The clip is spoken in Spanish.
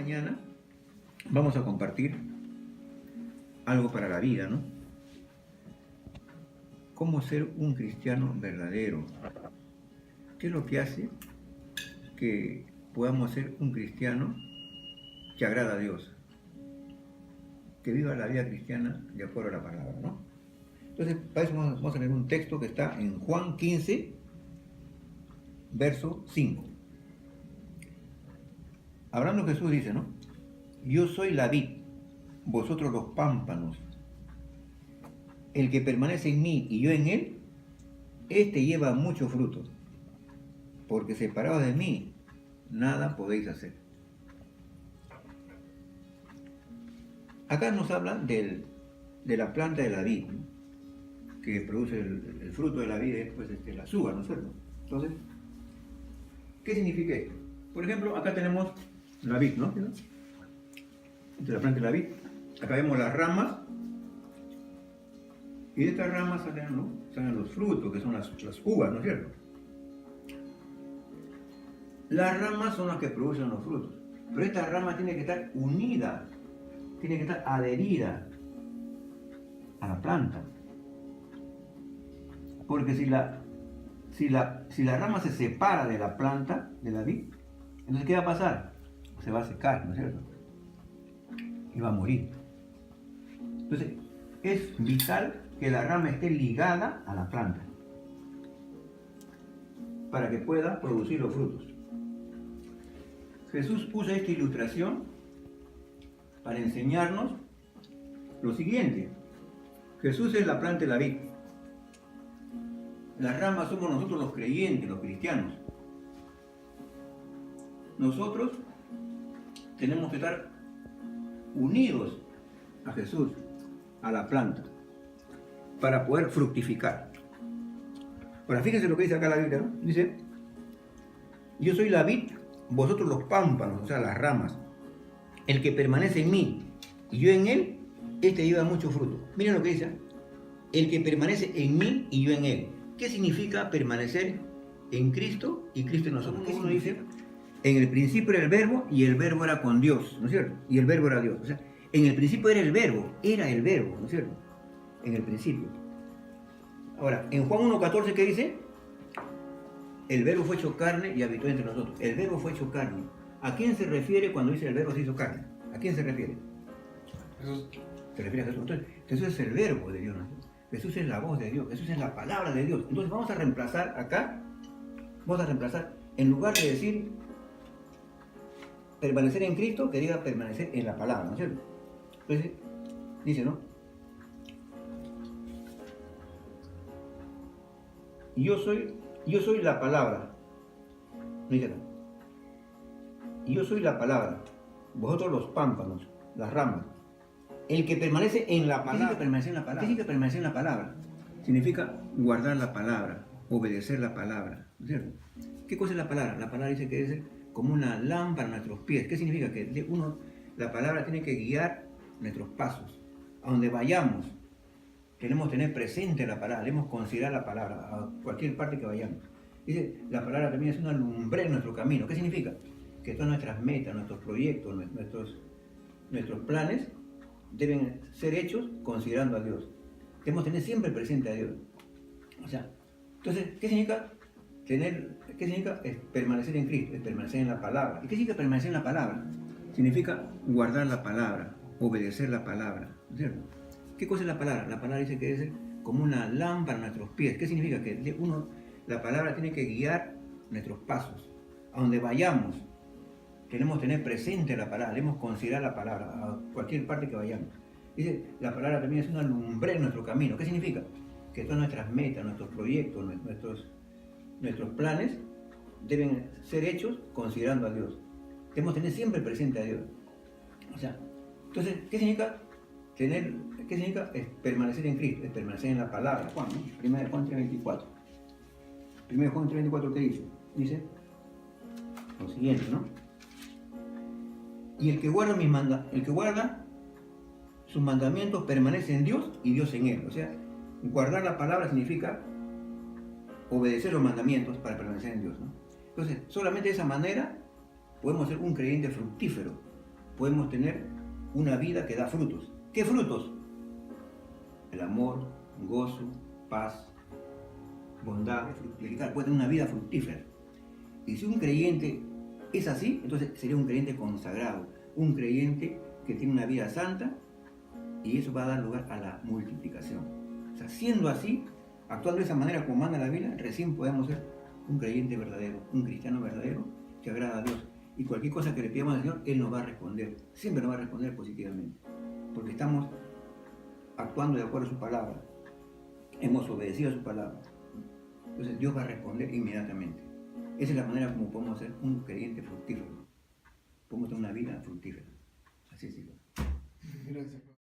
mañana vamos a compartir algo para la vida, ¿no? ¿Cómo ser un cristiano verdadero? ¿Qué es lo que hace que podamos ser un cristiano que agrada a Dios? Que viva la vida cristiana de acuerdo a la palabra, ¿no? Entonces, para eso vamos a leer un texto que está en Juan 15, verso 5. Hablando Jesús dice, ¿no? Yo soy la vid, vosotros los pámpanos. El que permanece en mí y yo en él, éste lleva mucho fruto, porque separados de mí, nada podéis hacer. Acá nos habla de la planta de la vid, ¿no? Que produce el fruto de la vid, es pues, las uvas, ¿no es cierto? Entonces, ¿qué significa esto? Por ejemplo, acá tenemos la vid, ¿no? De la planta de la vid. Acá vemos las ramas, y de estas ramas salen, ¿no? Salen los frutos, que son las uvas, ¿no es cierto? Las ramas son las que producen los frutos, pero esta rama tiene que estar unida, tiene que estar adherida a la planta. Porque si la rama se separa de la planta, de la vid, entonces ¿qué va a pasar? Se va a secar, ¿no es cierto? Y va a morir. Entonces, es vital que la rama esté ligada a la planta para que pueda producir los frutos. Jesús usa esta ilustración para enseñarnos lo siguiente. Jesús es la planta de la vid. Las ramas somos nosotros los creyentes, los cristianos. Nosotros tenemos que estar unidos a Jesús, a la planta, para poder fructificar. Ahora, fíjense lo que dice acá la Biblia, ¿no? Dice, yo soy la vid, vosotros los pámpanos, o sea, las ramas. El que permanece en mí y yo en él, este lleva mucho fruto. Miren lo que dice, el que permanece en mí y yo en él. ¿Qué significa permanecer en Cristo y Cristo en nosotros? ¿Qué uno dice? En el principio era el verbo y el verbo era con Dios, ¿no es cierto? Y el verbo era Dios. O sea, en el principio era el verbo, ¿no es cierto? En el principio. Ahora, en Juan 1.14, ¿qué dice? El verbo fue hecho carne y habitó entre nosotros. El verbo fue hecho carne. ¿A quién se refiere cuando dice el verbo se hizo carne? ¿A quién se refiere? Jesús. Se refiere a Jesús. Entonces, Jesús es el verbo de Dios, ¿no? Jesús es la voz de Dios, Jesús es la palabra de Dios. Entonces vamos a reemplazar acá, en lugar de decir permanecer en Cristo, que diga permanecer en la palabra, ¿no es cierto? Entonces, dice, ¿no? Yo soy la palabra. Fíjate. Yo soy la palabra. Vosotros los pámpanos, las ramas. El que permanece en la palabra. ¿Qué significa permanecer en la palabra? ¿Qué significa permanecer en la palabra? Significa guardar la palabra, obedecer la palabra, ¿no es cierto? ¿Qué cosa es la palabra? La palabra dice que es como una lámpara a nuestros pies. ¿Qué significa? Que la palabra tiene que guiar nuestros pasos. A donde vayamos, tenemos que tener presente la palabra, debemos considerar la palabra, a cualquier parte que vayamos. Dice, la palabra también es una lumbre en nuestro camino. ¿Qué significa? Que todas nuestras metas, nuestros proyectos, nuestros planes deben ser hechos considerando a Dios. Debemos tener siempre presente a Dios. O sea, entonces, ¿qué significa es permanecer en Cristo? Es permanecer en la palabra. ¿Y qué significa permanecer en la palabra? Significa guardar la palabra, obedecer la palabra, ¿no es cierto? ¿Qué cosa es la palabra? La palabra dice que es como una lámpara a nuestros pies. ¿Qué significa? Que la palabra tiene que guiar nuestros pasos. A donde vayamos, tenemos que tener presente la palabra, debemos considerar la palabra, a cualquier parte que vayamos. Dice, la palabra también es una lumbre en nuestro camino. ¿Qué significa? Que todas nuestras metas, nuestros proyectos, nuestros planes deben ser hechos considerando a Dios. Debemos tener siempre presente a Dios. O sea, entonces, ¿qué significa? Es permanecer en Cristo, es permanecer en la palabra. Juan, ¿no? 1 Juan 3.24. 1 Juan 3.24, ¿qué dice? Dice lo siguiente, ¿no? Y el que guarda sus mandamientos permanece en Dios y Dios en él. O sea, guardar la palabra significa obedecer los mandamientos para permanecer en Dios, ¿no? Entonces, solamente de esa manera podemos ser un creyente fructífero. podemos tener una vida que da frutos. ¿Qué frutos? El amor, gozo, paz, bondad, fructificar. Puede tener una vida fructífera. Y si un creyente es así, entonces sería un creyente consagrado, un creyente que tiene una vida santa, y eso va a dar lugar a la multiplicación. O sea, siendo así, actuando de esa manera como manda la Biblia, recién podemos ser un creyente verdadero, un cristiano verdadero que agrada a Dios. Y cualquier cosa que le pidamos al Señor, Él nos va a responder. Siempre nos va a responder positivamente. Porque estamos actuando de acuerdo a su palabra. Hemos obedecido a su palabra. Entonces Dios va a responder inmediatamente. Esa es la manera como podemos ser un creyente fructífero. Podemos tener una vida fructífera. Así es. Gracias.